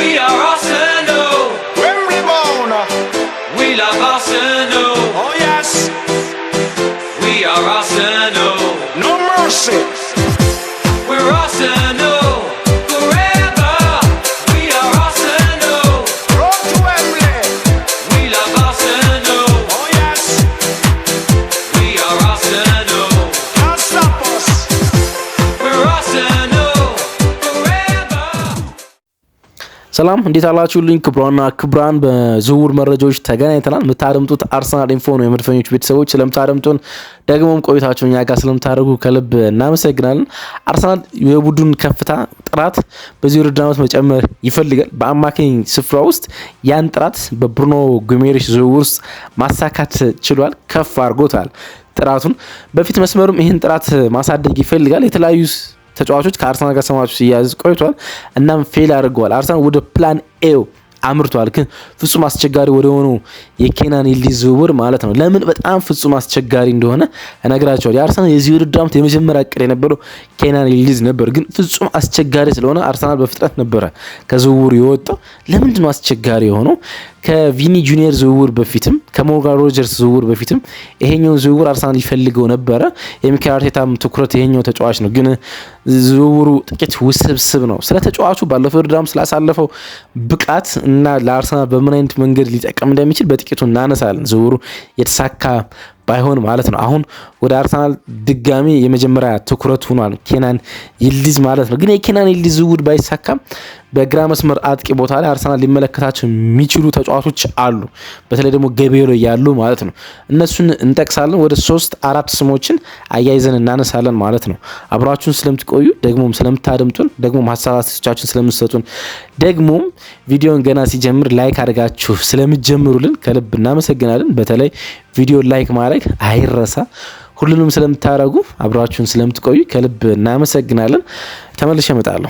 We are Arsenal. Wembley bound. We love Arsenal. Oh yes. We are Arsenal. No mercy. We're Arsenal forever. We are Arsenal. Road to Wembley. We love Arsenal. Oh yes. We are Arsenal. Can't stop us. We're Arsenal forever. ሰላም እንዴት አላችሁልኝ? ክብራን በዝውውር መረጃዎች ተገናኝተናል። የምታደምጡት አርሰናል ኢንፎ ነው። የመድፈኞች ቤተሰቦች ስለምታደምጡን ደግሞም ቆይታችሁን ያጋ ስለምታደርጉ ከልብ እናመሰግናለን። አርሰናል የቡድን ከፍታ ጥራት በዚህ ውድድር ዓመት መጨመር ይፈልጋል። በአማካኝ ስፍራ ውስጥ ያን ጥራት በብሩኖ ጉሜሬሽ ዝውውር ውስጥ ማሳካት ችሏል። ከፍ አድርጎታል ጥራቱን። በፊት መስመሩም ይህን ጥራት ማሳደግ ይፈልጋል። የተለያዩ ተጫዋቾች ከአርሰናል ጋር ሰማቹ ሲያዝ ቆይቷል። እናም ፌል አድርገዋል። አርሰናል ወደ ፕላን ኤው አምርቷል። ግን ፍጹም አስቸጋሪ ወደ ሆነው የኬናን ይልዲዝ ዝውውር ማለት ነው። ለምን በጣም ፍጹም አስቸጋሪ እንደሆነ እነግራቸዋለሁ። የአርሰናል የዚህ ውድድር ዓመት የመጀመሪያ እቅድ የነበረው ኬናን ይልዲዝ ነበር። ግን ፍጹም አስቸጋሪ ስለሆነ አርሰናል በፍጥነት ነበረ ከዝውውሩ የወጣው። ለምንድን ነው አስቸጋሪ የሆነው? ከቪኒ ጁኒየር ዝውውር በፊትም ከሞርጋን ሮጀርስ ዝውውር በፊትም ይሄኛውን ዝውውር አርሰናል ይፈልገው ነበረ። የሚኬል አርቴታም ትኩረት ይሄኛው ተጫዋች ነው። ግን ዝውውሩ ጥቂት ውስብስብ ነው። ስለ ተጫዋቹ ባለፈው ውድድር ዓመት ስላሳለፈው ብቃት እና ለአርሰናል በምን አይነት መንገድ ሊጠቀም እንደሚችል በጥቂቱ እናነሳለን። ዝውውሩ የተሳካ ባይሆን ማለት ነው። አሁን ወደ አርሰናል ድጋሚ የመጀመሪያ ትኩረት ሆኗል ኬናን ይልዲዝ ማለት ነው። ግን የኬናን ይልዲዝ ዝውውር ባይሳካም በግራ መስመር አጥቂ ቦታ ላይ አርሰናል ሊመለከታቸው የሚችሉ ተጫዋቾች አሉ። በተለይ ደግሞ ገበያ ላይ ያሉ ማለት ነው። እነሱን እንጠቅሳለን። ወደ 3-4 ስሞችን አያይዘን እናነሳለን ማለት ነው። አብራችሁን ስለምትቆዩ ደግሞም ስለምታደምጡን ደግሞም ሀሳባችሁን ስለምትሰጡን ደግሞም ቪዲዮን ገና ሲጀምር ላይክ አድርጋችሁ ስለምትጀምሩልን ከልብ እናመሰግናለን። በተለይ ቪዲዮ ላይክ ማድረግ አይረሳ። ሁሉንም ስለምታደርጉ አብራችሁን ስለምትቆዩ ከልብ እናመሰግናለን። ተመልሼ እመጣለሁ።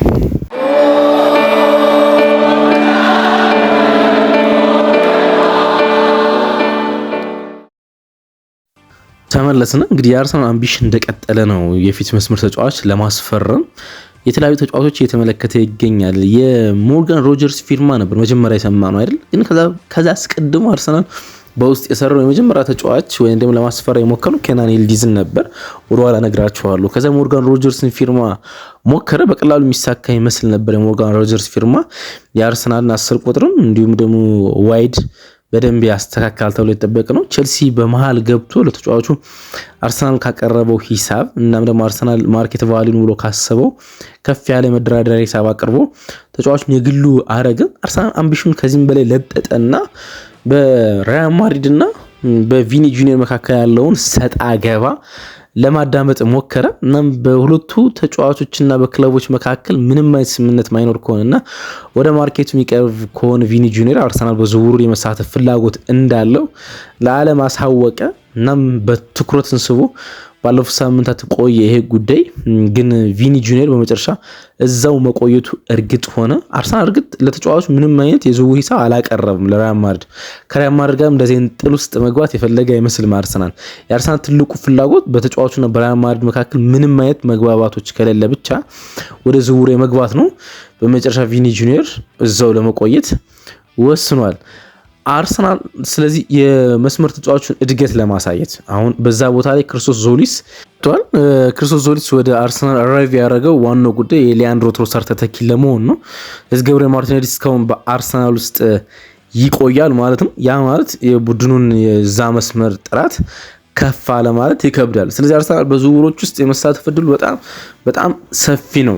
ተመለስን። እንግዲህ የአርሰናል አምቢሽን እንደቀጠለ ነው። የፊት መስመር ተጫዋች ለማስፈረም የተለያዩ ተጫዋቾች እየተመለከተ ይገኛል። የሞርጋን ሮጀርስ ፊርማ ነበር መጀመሪያ የሰማነው አይደል? ግን ከዛ አስቀድሞ አርሰናል በውስጥ የሰራው የመጀመሪያ ተጫዋች ወይም ደግሞ ለማስፈረም የሞከረው ኬናን ይልዲዝን ነበር። ወደኋላ እነግራችኋለሁ። ከዛ ሞርጋን ሮጀርስን ፊርማ ሞከረ። በቀላሉ የሚሳካ ይመስል ነበር የሞርጋን ሮጀርስ ፊርማ። የአርሰናልን 10 ቁጥርም እንዲሁም ደግሞ ዋይድ በደንብ ያስተካክላል ተብሎ የተጠበቀ ነው። ቼልሲ በመሃል ገብቶ ለተጫዋቹ አርሰናል ካቀረበው ሂሳብ እናም ደግሞ አርሰናል ማርኬት ቫልዩን ብሎ ካሰበው ከፍ ያለ መደራደሪያ ሂሳብ አቅርቦ ተጫዋቹን የግሉ አረገ። አርሰናል አምቢሽን ከዚህም በላይ ለጠጠና በሪያል ማድሪድ እና በቪኒ ጁኒየር መካከል ያለውን ሰጣ ገባ ለማዳመጥ ሞከረ። እናም በሁለቱ ተጫዋቾችና በክለቦች መካከል ምንም አይነት ስምምነት ማይኖር ከሆነና ወደ ማርኬቱ የሚቀርብ ከሆነ ቪኒ ጁኒየር አርሰናል በዝውውሩ የመሳተፍ ፍላጎት እንዳለው ለዓለም አሳወቀ። እናም በትኩረት እንስቦ ባለፉት ሳምንታት ቆየ ይሄ ጉዳይ። ግን ቪኒ ጁኒየር በመጨረሻ እዛው መቆየቱ እርግጥ ሆነ። አርሰናል እርግጥ ለተጫዋቹ ምንም አይነት የዝውውር ሂሳብ አላቀረበም ለሪያል ማድሪድ። ከሪያል ማድሪድ ጋር እንደዚህ ጥል ውስጥ መግባት የፈለገ አይመስልም አርሰናል። የአርሰናል ትልቁ ፍላጎት በተጫዋቹና በሪያል ማድሪድ መካከል ምንም አይነት መግባባቶች ከሌለ ብቻ ወደ ዝውውሩ የመግባት ነው። በመጨረሻ ቪኒ ጁኒየር እዛው ለመቆየት ወስኗል አርሰናል። ስለዚህ የመስመር ተጫዋቹን እድገት ለማሳየት አሁን በዛ ቦታ ላይ ክርስቶስ ዞሊስ ወደ አርሰናል አራይቭ ያደረገው ዋናው ጉዳይ የሊያንድሮ ትሮሳር ተተኪ ለመሆን ነው። ገብርኤል ማርቲኔሊ እስካሁን በአርሰናል ውስጥ ይቆያል ማለት ነው። ያ ማለት የቡድኑን የዛ መስመር ጥራት ከፍ አለ ማለት ይከብዳል። ስለዚህ አርሰናል በዝውውሮች ውስጥ የመሳተፍ እድሉ በጣም ሰፊ ነው።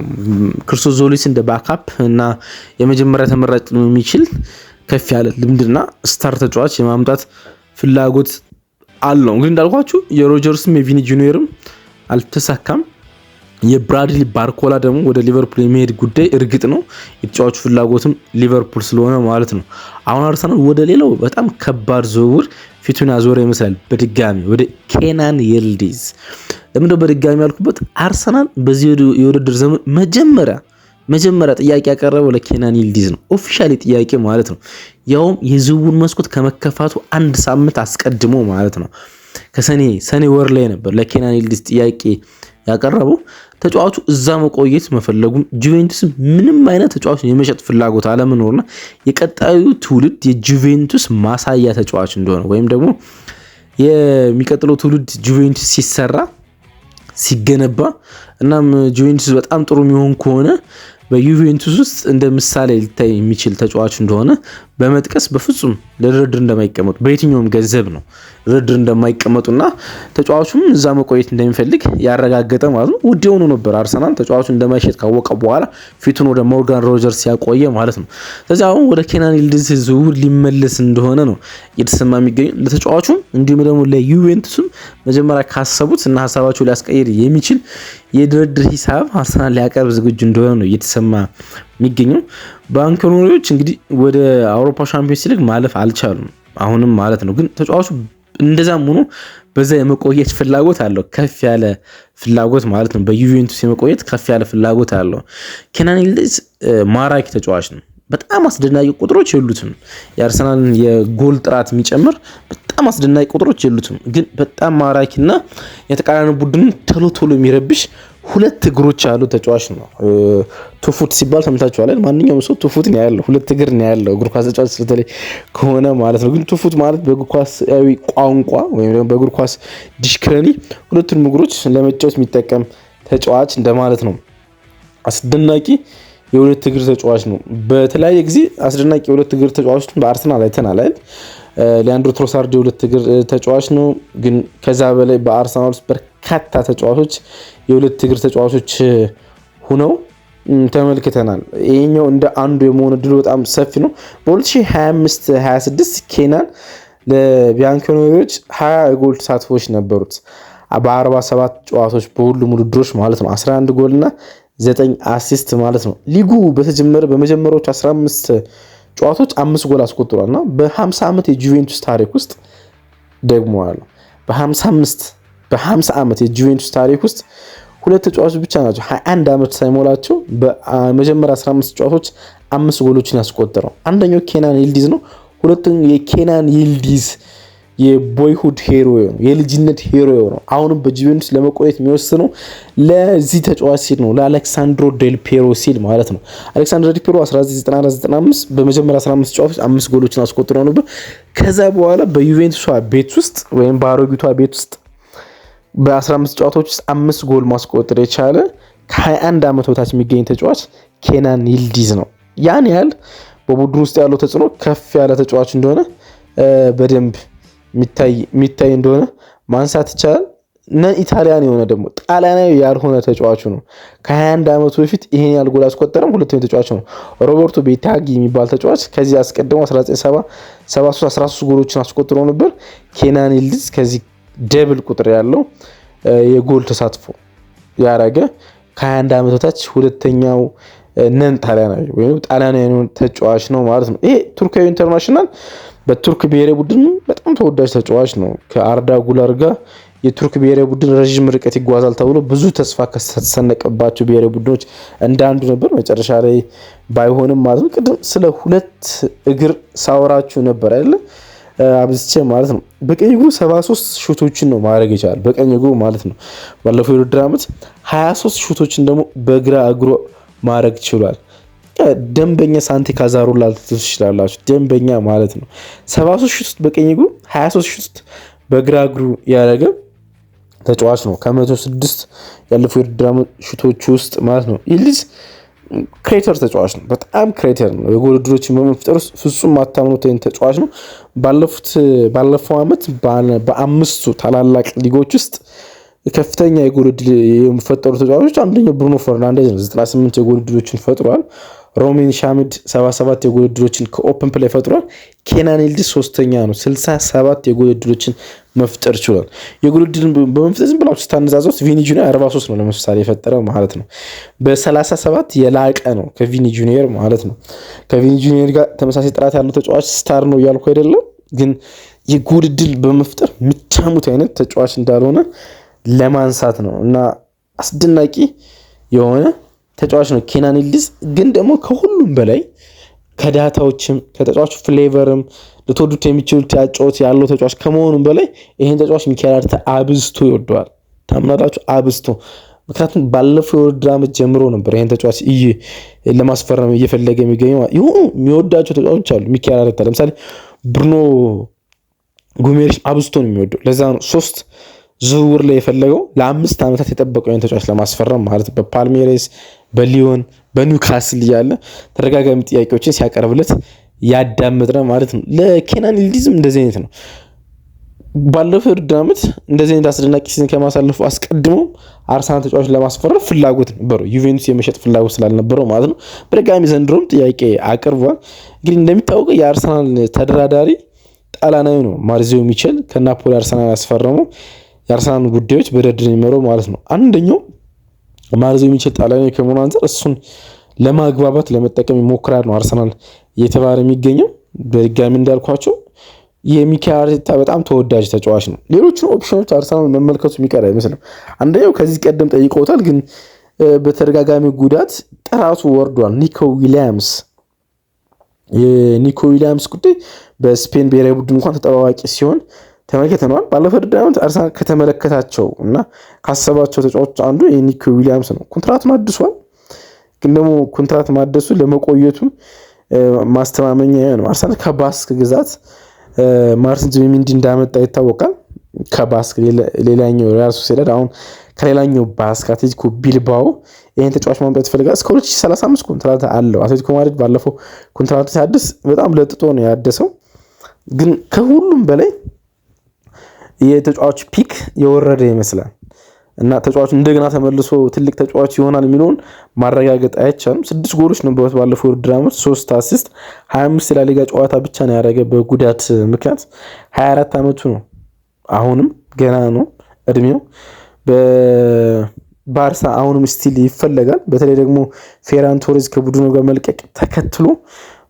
ክርስቶስ ዞሊስ እንደ ባካፕ እና የመጀመሪያ ተመራጭ ነው የሚችል ከፍ ያለ ልምድና ስታር ተጫዋች የማምጣት ፍላጎት አለው። እንግዲህ እንዳልኳችሁ የሮጀርስም የቪኒ ጁኒየርም አልተሳካም። የብራድሊ ባርኮላ ደግሞ ወደ ሊቨርፑል የሚሄድ ጉዳይ እርግጥ ነው። የተጫዋቹ ፍላጎትም ሊቨርፑል ስለሆነ ማለት ነው። አሁን አርሰናል ወደ ሌላው በጣም ከባድ ዝውውር ፊቱን ያዞረ ይመስላል። በድጋሚ ወደ ኬናን ይልዲዝ። ለምንድነው በድጋሚ ያልኩበት? አርሰናል በዚህ የውድድር ዘመን መጀመሪያ ጥያቄ ያቀረበው ለኬናን ይልዲዝ ነው። ኦፊሻሊ ጥያቄ ማለት ነው። ያውም የዝውውር መስኮት ከመከፋቱ አንድ ሳምንት አስቀድሞ ማለት ነው። ከሰኔ ወር ላይ ነበር ለኬናን ይልዲዝ ጥያቄ ያቀረበው ተጫዋቹ እዛ መቆየት መፈለጉም ጁቬንቱስ ምንም አይነት ተጫዋቹን የመሸጥ ፍላጎት አለመኖርና የቀጣዩ ትውልድ የጁቬንቱስ ማሳያ ተጫዋች እንደሆነ ወይም ደግሞ የሚቀጥለው ትውልድ ጁቬንቱስ ሲሰራ ሲገነባ እናም ጁቬንቱስ በጣም ጥሩ የሚሆን ከሆነ በዩቬንቱስ ውስጥ እንደ ምሳሌ ሊታይ የሚችል ተጫዋች እንደሆነ በመጥቀስ በፍጹም ለድርድር እንደማይቀመጡ በየትኛውም ገንዘብ ነው ድርድር እንደማይቀመጡና ተጫዋቹም እዛ መቆየት እንደሚፈልግ ያረጋገጠ ማለት ነው። ውድ የሆኑ ነበር አርሰናል ተጫዋቹን እንደማይሸጥ ካወቀ በኋላ ፊቱን ወደ ሞርጋን ሮጀርስ ያቆየ ማለት ነው። ስለዚህ አሁን ወደ ኬናን ይልዲዝ ዝውውር ሊመለስ እንደሆነ ነው እየተሰማ የሚገኘው። ለተጫዋቹም እንዲሁም ደግሞ ለዩቬንቱስም መጀመሪያ ካሰቡት እና ሀሳባቸው ሊያስቀይር የሚችል የድርድር ሂሳብ አርሰናል ሊያቀርብ ዝግጁ እንደሆነ ነው እየተሰማ የሚገኘው። ባንኮኖሪዎች እንግዲህ ወደ አውሮፓ ሻምፒዮንስ ሊግ ማለፍ አልቻሉም አሁንም ማለት ነው። ግን ተጫዋቹ እንደዛም ሆኖ በዛ የመቆየት ፍላጎት አለው፣ ከፍ ያለ ፍላጎት ማለት ነው። በዩቬንቱስ የመቆየት ከፍ ያለ ፍላጎት አለው። ኬናን ይልዲዝ ማራኪ ተጫዋች ነው። በጣም አስደናቂ ቁጥሮች የሉትም። የአርሰናልን የጎል ጥራት የሚጨምር በጣም አስደናቂ ቁጥሮች የሉትም። ግን በጣም ማራኪና የተቃራኒ ቡድን ቶሎ የሚረብሽ ሁለት እግሮች ያሉ ተጫዋች ነው። ቱፉት ሲባል ሰምታችኋል። ማንኛውም ሰው ቱፉት ነው ያለው፣ ሁለት እግር ነው ያለው እግር ኳስ ተጫዋች ስለተለይ ከሆነ ማለት ነው። ግን ቱፉት ማለት በእግር ኳሳዊ ቋንቋ ወይም ደግሞ በእግር ኳስ ዲሽክረኒ ሁለቱንም እግሮች ለመጫወት የሚጠቀም ተጫዋች እንደማለት ነው። አስደናቂ የሁለት እግር ተጫዋች ነው። በተለያየ ጊዜ አስደናቂ የሁለት እግር ተጫዋቾችን በአርሰናል አይተናል አይደል? ሊያንድሮ ትሮሳርድ የሁለት እግር ተጫዋች ነው። ግን ከዛ በላይ በአርሰናል ውስጥ በርካታ ተጫዋቾች የሁለት እግር ተጫዋቾች ሆነው ተመልክተናል። ይሄኛው እንደ አንዱ የመሆን እድሉ በጣም ሰፊ ነው። በ2025-26 ኬናን ለቢያንኮኔሪዎች 20 የጎል ተሳትፎች ነበሩት በ47 ጨዋታዎች በሁሉም ውድድሮች ማለት ነው። 11 ጎልና 9 አሲስት ማለት ነው። ሊጉ በመጀመሪያዎቹ 15 ጨዋታዎች 5 ጎል አስቆጥሯልና በ50 ዓመት የጁቬንቱስ ታሪክ ውስጥ ደግሞ አለው በ50 ዓመት የጁቬንቱስ ታሪክ ውስጥ ሁለት ተጫዋቾች ብቻ ናቸው 21 ዓመት ሳይሞላቸው በመጀመሪያ 15 ጨዋታዎች 5 ጎሎችን ያስቆጠረው። አንደኛው ኬናን ይልዲዝ ነው። ሁለተኛው የኬናን ይልዲዝ የቦይሁድ ሄሮ ነው፣ የልጅነት ሄሮ ነው። አሁንም በጁቬንቱስ ለመቆየት የሚወስነው ለዚህ ተጫዋች ሲል ነው፣ ለአሌክሳንድሮ ዴል ፔሮ ሲል ማለት ነው። አሌክሳንድሮ ዴል ፔሮ 1994-95 በመጀመሪያ 15 ጨዋታዎች 5 ጎሎችን አስቆጥረው ነበር። ከዛ በኋላ በዩቬንቱስ ቤት ውስጥ ወይም በአሮጊቷ ቤት ውስጥ በ15 ጨዋታዎች ውስጥ 5 ጎል ማስቆጠር የቻለ ከ21 ዓመት በታች የሚገኝ ተጫዋች ኬናን ይልዲዝ ነው። ያን ያህል በቡድን ውስጥ ያለው ተጽዕኖ ከፍ ያለ ተጫዋች እንደሆነ በደንብ የሚታይ እንደሆነ ማንሳት ይቻላል። ነን ኢታሊያን የሆነ ደግሞ ጣሊያናዊ ያልሆነ ተጫዋቹ ነው። ከ21 ዓመቱ በፊት ይሄን ያህል ጎል አስቆጠረም። ሁለተኛው ተጫዋች ነው ሮበርቶ ቤታጊ የሚባል ተጫዋች። ከዚህ አስቀድሞ 1973 13 ጎሎችን አስቆጥሮ ነበር። ኬናን ይልዲዝ ከዚህ ደብል ቁጥር ያለው የጎል ተሳትፎ ያረገ ከ21 ዓመት በታች ሁለተኛው ነን ጣሊያናዊ ወይም ጣሊያናዊ ተጫዋች ነው ማለት ነው። ይሄ ቱርካዊ ኢንተርናሽናል በቱርክ ብሔራዊ ቡድን በጣም ተወዳጅ ተጫዋች ነው። ከአርዳ ጉለር ጋር የቱርክ ብሔራዊ ቡድን ረዥም ርቀት ይጓዛል ተብሎ ብዙ ተስፋ ከተሰነቀባቸው ብሔራዊ ቡድኖች እንደ አንዱ ነበር። መጨረሻ ላይ ባይሆንም ማለት ነው። ቅድም ስለ ሁለት እግር ሳወራችሁ ነበር አይደለ? አብዝቼ ማለት ነው። በቀኝ እግሩ 73 ሹቶችን ነው ማድረግ ይችላል፣ በቀኝ እግሩ ማለት ነው። ባለፈው የውድድር ዓመት 23 ሹቶችን ደግሞ በግራ እግሩ ማድረግ ችሏል። ደንበኛ ሳንቲ ካዛሩላ ልትሉት ትችላላችሁ። ደንበኛ ማለት ነው። 73 ሹት በቀኝ እግሩ 23 ሹት በግራ እግሩ ያደረገ ተጫዋች ነው። ከ106 ያለፉ የውድድር ዓመት ሹቶች ውስጥ ማለት ነው። ይልዲዝ ክሬተር ተጫዋች ነው። በጣም ክሬተር ነው። የጎል ዕድሎችን በመፍጠር ፍጹም ማታምኑት ተጫዋች ነው። ባለፈው ዓመት በአምስቱ ታላላቅ ሊጎች ውስጥ ከፍተኛ የጎል ዕድል የሚፈጠሩ ተጫዋቾች አንደኛው ብሩኖ ፈርናንዴዝ ነው። 98 የጎል ዕድሎችን ፈጥሯል። ሮሜን ሻሚድ 77 የጎል ዕድሎችን ከኦፕን ፕሌይ ፈጥሯል። ኬናን ይልዲዝ ሶስተኛ ነው። 67 የጎል ዕድሎችን መፍጠር ችሏል። የጎል ዕድልን በመፍጠር ዝም ብላችሁ ስታነጻጽሩት ቪኒ ጁኒየር 43 ነው ለምሳሌ የፈጠረው ማለት ነው። በ37 የላቀ ነው ከቪኒ ጁኒየር ማለት ነው። ከቪኒ ጁኒየር ጋር ተመሳሳይ ጥራት ያለው ተጫዋች ስታር ነው እያልኩ አይደለም፣ ግን የጎል ዕድል በመፍጠር የምታሙት አይነት ተጫዋች እንዳልሆነ ለማንሳት ነው። እና አስደናቂ የሆነ ተጫዋች ነው ኬናን ይልዲዝ። ግን ደግሞ ከሁሉም በላይ ከዳታዎችም ከተጫዋቹ ፍሌቨርም ልትወዱት የሚችሉት ያጫወት ያለው ተጫዋች ከመሆኑም በላይ ይሄን ተጫዋች ሚካኤል አርቴታ አብዝቶ ይወደዋል። ታምናላችሁ? አብዝቶ ምክንያቱም ባለፈው የውድድር ዓመት ጀምሮ ነበር ይሄን ተጫዋች ለማስፈረም እየፈለገ የሚገኘው። ይሁን የሚወዳቸው ተጫዋቾች አሉ። ሚኬል አርቴታ ለምሳሌ ብሩኖ ጉሜሬሽ አብዝቶ ነው የሚወደው። ለዛ ነው 3 ዝውውር ላይ የፈለገው ለ5 ዓመታት የጠበቀው ይሄን ተጫዋች ለማስፈረም ማለት በፓልሜሬስ፣ በሊዮን፣ በኒውካስል እያለ ተደጋጋሚ ጥያቄዎችን ሲያቀርብለት ያዳምጥ ነው ማለት ነው። ለኬናን ይልዲዝም እንደዚህ አይነት ነው። ባለፈው የውድድር ዓመት እንደዚህ አይነት አስደናቂ ሲዝን ከማሳለፉ አስቀድሞ አርሰናል ተጫዋች ለማስፈረም ፍላጎት ነበረው። ዩቬንቱስ የመሸጥ ፍላጎት ስላልነበረው ማለት ነው። በድጋሚ ዘንድሮም ጥያቄ አቅርቧል። እንግዲህ እንደሚታወቀው የአርሰናል ተደራዳሪ ጣሊያናዊ ነው ማርዚዮ ሚቼል። ከናፖሊ አርሰናል ያስፈረመው የአርሰናል ጉዳዮች በድርድር የሚመራው ማለት ነው። አንደኛው ማርዚዮ ሚቼል ጣሊያናዊ ከመሆኑ አንፃር እሱን ለማግባባት ለመጠቀም ይሞክራል ነው አርሰናል እየተባለ የሚገኘው። በድጋሚ እንዳልኳቸው የሚኬል አርቴታ በጣም ተወዳጅ ተጫዋች ነው። ሌሎችን ኦፕሽኖች አርሰናል መመልከቱ የሚቀር አይመስልም። አንደኛው ከዚህ ቀደም ጠይቀውታል፣ ግን በተደጋጋሚ ጉዳት ጥራቱ ወርዷል። የኒኮ ዊሊያምስ ጉዳይ በስፔን ብሔራዊ ቡድን እንኳን ተጠባባቂ ሲሆን ተመልክተነዋል። ባለፈው ውድድር ዓመት አርሰናል ከተመለከታቸው እና ካሰባቸው ተጫዋቾች አንዱ የኒኮ ዊሊያምስ ነው። ኮንትራቱን አድሷል፣ ግን ደግሞ ኮንትራት ማደሱ ለመቆየቱ ማስተማመኛ ነው። አርሰናል ከባስክ ግዛት ማርቲን ዙቢሜንዲ እንዳመጣ ይታወቃል። ከባስክ ሌላኛው ሪያል ሶሲዳድ አሁን ከሌላኛው ባስክ አትሌቲኮ ቢልባኦ ይሄን ተጫዋች ማምጣት ይፈልጋል። እስከ 2035 ኮንትራት አለው። አትሌቲኮ ማድሪድ ባለፈው ኮንትራቱ ሲያድስ በጣም ለጥጦ ነው ያደሰው። ግን ከሁሉም በላይ የተጫዋች ፒክ የወረደ ይመስላል እና ተጫዋቹ እንደገና ተመልሶ ትልቅ ተጫዋች ይሆናል የሚለውን ማረጋገጥ አይቻልም። 6 ጎሎች ነበሩት ባለፈው ውድድር ዓመት፣ 3 አሲስት፣ 25 የላሊጋ ጨዋታ ብቻ ነው ያደረገ በጉዳት ምክንያት። 24 ዓመቱ ነው። አሁንም ገና ነው እድሜው። በባርሳ አሁንም ስቲል ይፈለጋል። በተለይ ደግሞ ፌራን ቶሬዝ ከቡድኑ ጋር መልቀቅ ተከትሎ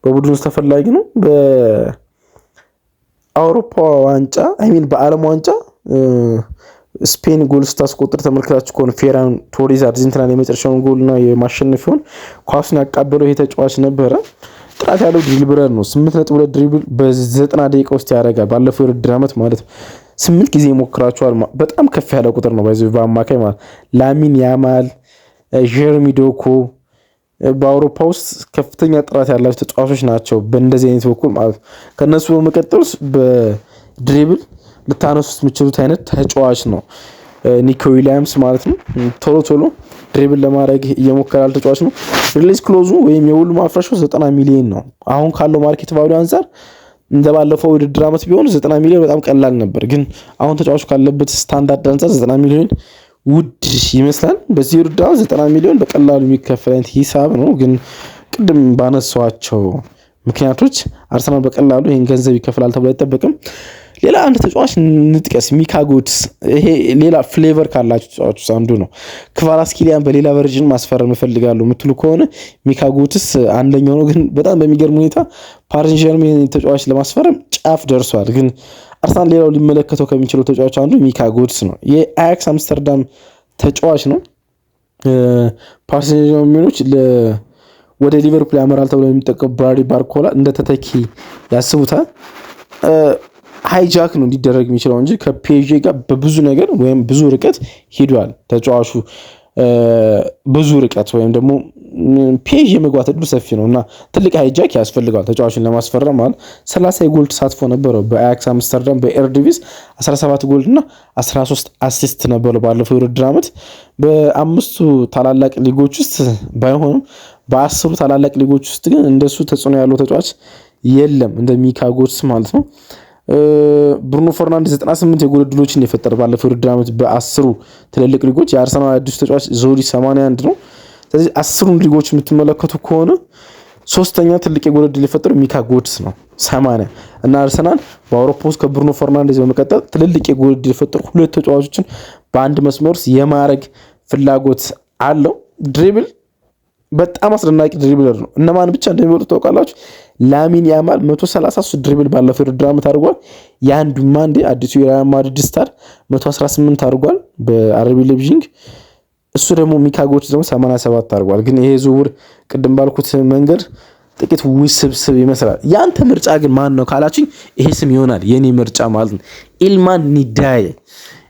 በቡድኑ ውስጥ ተፈላጊ ነው። በአውሮፓ ዋንጫ በዓለም ዋንጫ ስፔን ጎል ስታስቆጥር ተመልክታችሁ ከሆነ ፌራን ቶሬዝ አርጀንቲናን የመጨረሻውን ጎልና የማሸነፊያውን ኳሱን ያቃበለው ይሄ ተጫዋች ነበረ። ጥራት ያለው ድሪብለር ነው። 8.2 ድሪብል በ90 ደቂቃ ውስጥ ያደርጋል። ባለፈው የውድድር ዓመት ማለት 8 ጊዜ ይሞክራቸዋል። በጣም ከፍ ያለ ቁጥር ነው በአማካይ ማለት። ላሚን ያማል፣ ጀርሚ ዶኮ በአውሮፓ ውስጥ ከፍተኛ ጥራት ያላቸው ተጫዋቾች ናቸው በእንደዚህ አይነት በኩል ማለት ነው። ከእነሱ በመቀጠል በድሪብል ልታነሱት የምችሉት አይነት ተጫዋች ነው ኒኮ ዊሊያምስ ማለት ነው። ቶሎ ድሪብል ለማድረግ እየሞከራል ተጫዋች ነው። ሪሊዝ ክሎዙ ወይም የውሉ ማፍረሻው 90 ሚሊዮን ነው። አሁን ካለው ማርኬት ቫልዩ አንፃር እንደባለፈው ውድድር ዓመት ቢሆን 90 ሚሊዮን በጣም ቀላል ነበር፣ ግን አሁን ተጫዋቹ ካለበት ስታንዳርድ አንፃር 90 ሚሊዮን ውድ ይመስላል። በዚህ ውድድር 90 ሚሊዮን በቀላሉ የሚከፈል አይነት ሂሳብ ነው፣ ግን ቅድም ባነሷቸው ምክንያቶች አርሰናል በቀላሉ ይህን ገንዘብ ይከፍላል ተብሎ አይጠበቅም። ሌላ አንድ ተጫዋች እንጥቀስ፣ ሚካ ጎትስ። ይሄ ሌላ ፍሌቨር ካላቸው ተጫዋቾች አንዱ ነው። ክቫራትስኬሊያን በሌላ ቨርዥን ማስፈረም እፈልጋለሁ የምትሉ ከሆነ ሚካ ጎትስ አንደኛው ነው። ግን በጣም በሚገርም ሁኔታ ፓሪስ ጀርሜን ተጫዋች ለማስፈረም ጫፍ ደርሷል። ግን አርሰናል ሌላው ሊመለከተው ከሚችለው ተጫዋች አንዱ ሚካ ጎትስ ነው። የአያክስ አምስተርዳም ተጫዋች ነው። ፓሪስ ጀርሜኖች ወደ ሊቨርፑል ያመራል ተብሎ የሚጠቀሙ ብራድሊ ባርኮላ እንደ ተተኪ ያስቡታል። ሃይጃክ ነው እንዲደረግ የሚችለው እንጂ ከፒኤስጂ ጋር በብዙ ነገር ወይም ብዙ ርቀት ሄዷል ተጫዋቹ። ብዙ ርቀት ወይም ደግሞ ፒኤስጂ የመግባት እድሉ ሰፊ ነው እና ትልቅ ሃይጃክ ያስፈልጋል ተጫዋቹን ለማስፈረም ማለት 30 የጎል ተሳትፎ ነበረው በአያክስ አምስተርዳም በኤርዲቪስ 17 ጎል እና 13 አሲስት ነበረው ባለፈው የውድድር ዓመት። በ5 ታላላቅ ሊጎች ውስጥ ባይሆንም በ10 ታላላቅ ሊጎች ውስጥ ግን እንደሱ ተጽዕኖ ያለው ተጫዋች የለም እንደ ሚካ ጎትስ ማለት ነው። ብሩኖ ፈርናንዴዝ 98 የጎል ዕድሎችን የፈጠረ ባለፈው ውድድር ዓመት በ10 ትልልቅ ሊጎች። የአርሰናል አዲሱ ተጫዋች ዞሪ 81 ነው። ስለዚህ 10 ሊጎች የምትመለከቱ ከሆነ ሶስተኛ ትልቅ የጎል ዕድል የፈጠረው ሚካ ጎትስ ነው 80 እና አርሰናል በአውሮፓ ውስጥ ከብሩኖ ፈርናንዴዝ በመቀጠል ትልልቅ የጎል ዕድል የፈጠሩ 2 ተጫዋቾችን በአንድ መስመር ውስጥ የማድረግ ፍላጎት አለው። ድሪብል በጣም አስደናቂ ድሪብለር ነው። እነማን ብቻ እንደሚበሉ ታውቃላችሁ? ላሚን ያማል 133 ድሪብል ባለፈው ውድድር ዓመት አድርጓል። ያን ዱማንዴ አዲሱ የሪያል ማድሪድ ስታር 118 አድርጓል በአርቢ ሌቪዥንግ። እሱ ደግሞ ሚካ ጎትስ ደግሞ 87 አድርጓል። ግን ይሄ ዝውውር ቅድም ባልኩት መንገድ ጥቂት ውስብስብ ይመስላል። ያንተ ምርጫ ግን ማን ነው ካላችሁኝ ይሄ ስም ይሆናል የኔ ምርጫ ማለት ነው። ኢልማን ኒዳዬ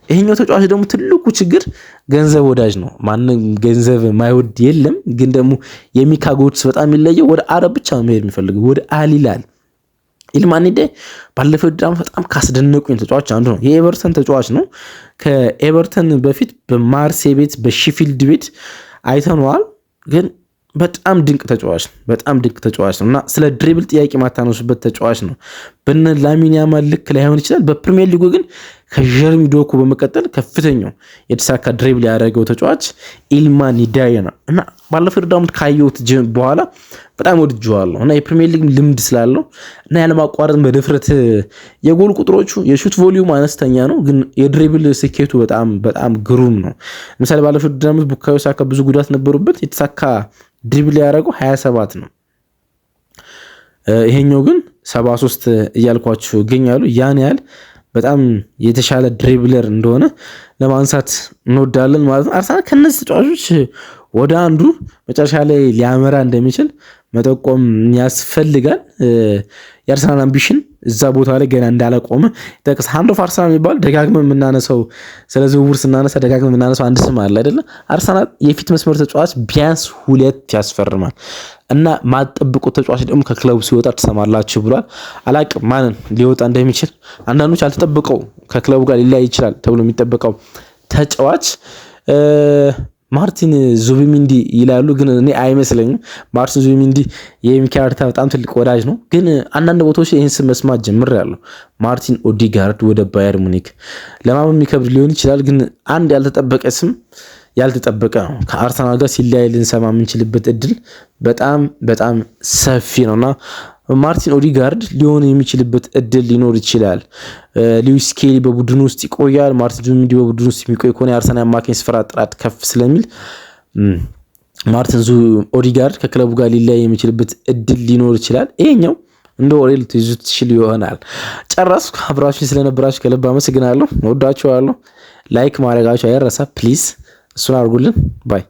ይሄኛው ተጫዋች ደግሞ ትልቁ ችግር ገንዘብ ወዳጅ ነው። ማንም ገንዘብ ማይወድ የለም። ግን ደግሞ የሚካ ጎትስ በጣም የሚለየው ወደ አረብ ብቻ ነው መሄድ የሚፈልገው፣ ወደ አል ሂላል። ኢልማን ኒዳይ ባለፈው ድራማ በጣም ካስደነቁኝ ተጫዋች አንዱ ነው። የኤቨርተን ተጫዋች ነው። ከኤቨርተን በፊት በማርሴይ ቤት በሺፊልድ ቤት አይተነዋል። ግን በጣም ድንቅ ተጫዋች ነው። በጣም ድንቅ ተጫዋች ነው እና ስለ ድሪብል ጥያቄ ማታነሱበት ተጫዋች ነው። በነ ላሚን ያማል ልክ ላይሆን ይችላል። በፕሪሚየር ሊጉ ግን ከጀርሚ ዶኩ በመቀጠል ከፍተኛው የተሳካ ድሪብል ያደረገው ተጫዋች ኢልማን ኒዳይ ነው እና ባለፈው ዳምት ካየሁት በኋላ በጣም ወድጄዋለሁ እና የፕሪሚየር ሊግ ልምድ ስላለው እና ያለማቋረጥ በድፍረት የጎል ቁጥሮቹ የሹት ቮሊዩም አነስተኛ ነው፣ ግን የድሪብል ስኬቱ በጣም ግሩም ነው። ለምሳሌ ባለፈው ዳምት ቡካዮ ሳካ ብዙ ጉዳት ነበሩበት፣ የተሳካ ድሪብል ያደረገው 27 ነው። ይሄኛው ግን 73 እያልኳችሁ ይገኛሉ። ያን ያህል በጣም የተሻለ ድሪብለር እንደሆነ ለማንሳት እንወዳለን ማለት ነው። አርሰናል ከነዚህ ተጫዋቾች ወደ አንዱ መጨረሻ ላይ ሊያመራ እንደሚችል መጠቆም ያስፈልጋል። የአርሰናል አምቢሽን እዛ ቦታ ላይ ገና እንዳላቆመ ይጠቅስ። ሃንድ ኦፍ አርሰናል የሚባል ደጋግመን የምናነሳው ስለ ዝውውር ስናነሳ ደጋግመን የምናነሳው አንድ ስም አለ አይደለ? አርሰናል የፊት መስመር ተጫዋች ቢያንስ 2 ያስፈርማል እና ማጠብቁት ተጫዋች ደግሞ ከክለቡ ሲወጣ ትሰማላችሁ ብሏል። አላቅም ማንን ሊወጣ እንደሚችል። አንዳንዶች አልተጠበቀው ከክለቡ ጋር ሊለያይ ይችላል ተብሎ የሚጠበቀው ተጫዋች ማርቲን ዙቢሚንዲ ይላሉ፣ ግን እኔ አይመስለኝም። ማርቲን ዙቢሚንዲ የሚካኤል አርቴታ በጣም ትልቅ ወዳጅ ነው፣ ግን አንዳንድ ቦታዎች ይህን ስም መስማት ጀምሬያለሁ። ማርቲን ኦዲጋርድ ወደ ባየር ሙኒክ ለማመን የሚከብድ ሊሆን ይችላል፣ ግን አንድ ያልተጠበቀ ስም ያልተጠበቀ ነው። ከአርሰናል ጋር ሲለያይ ልንሰማ የምንችልበት እድል በጣም ሰፊ ነውና ማርቲን ኦዲጋርድ ሊሆን የሚችልበት እድል ሊኖር ይችላል። ሉዊስ ስኬሊ በቡድኑ ውስጥ ይቆያል። ማርቲን ዙቢሚንዲ በቡድኑ ውስጥ የሚቆይ ከሆነ የአርሰናል አማካኝ ስፍራ ጥራት ከፍ ስለሚል ማርቲን ኦዲጋርድ ከክለቡ ጋር ሊለያይ የሚችልበት እድል ሊኖር ይችላል። ይሄኛው እንደ ኦሬል ትይዙት ትችል ይሆናል። ጨረስኩ። አብራችሁ ስለነበራችሁ ከልብ አመሰግናለሁ። ወዳችኋለሁ። ላይክ ማድረጋችሁ አይረሳ ፕሊዝ፣ እሱን አድርጉልን። ባይ